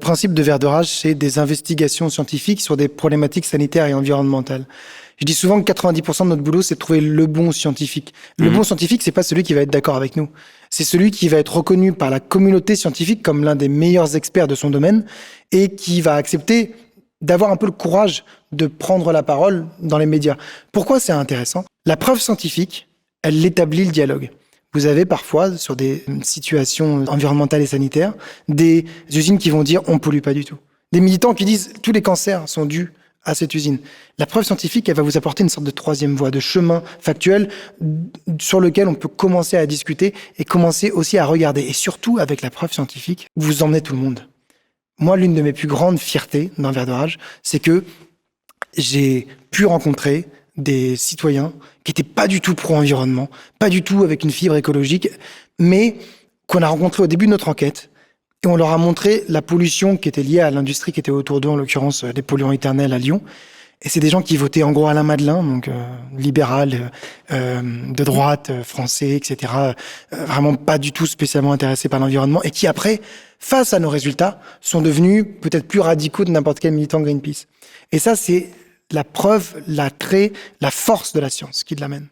principe de Vert de Rage, c'est des investigations scientifiques sur des problématiques sanitaires et environnementales. Je dis souvent que 90% de notre boulot, c'est de trouver le bon scientifique. Le bon scientifique, c'est pas celui qui va être d'accord avec nous. C'est celui qui va être reconnu par la communauté scientifique comme l'un des meilleurs experts de son domaine et qui va accepter d'avoir un peu le courage de prendre la parole dans les médias. Pourquoi c'est intéressant ? La preuve scientifique, elle établit le dialogue. Vous avez parfois, sur des situations environnementales et sanitaires, des usines qui vont dire on pollue pas du tout. Des militants qui disent tous les cancers sont dus à cette usine. La preuve scientifique, elle va vous apporter une sorte de troisième voie, de chemin factuel sur lequel on peut commencer à discuter et commencer aussi à regarder. Et surtout, avec la preuve scientifique, vous emmenez tout le monde. Moi, l'une de mes plus grandes fiertés dans Vert de Rage, c'est que j'ai pu rencontrer des citoyens qui n'étaient pas du tout pro-environnement, pas du tout avec une fibre écologique, mais qu'on a rencontrés au début de notre enquête. Et on leur a montré la pollution qui était liée à l'industrie qui était autour d'eux, en l'occurrence les polluants éternels à Lyon. Et c'est des gens qui votaient en gros Alain Madelin, donc libéral, de droite, français, etc. Vraiment pas du tout spécialement intéressés par l'environnement et qui après, face à nos résultats, sont devenus peut-être plus radicaux de n'importe quel militant Greenpeace. Et ça, c'est la preuve, l'attrait, la force de la science qui l'amène.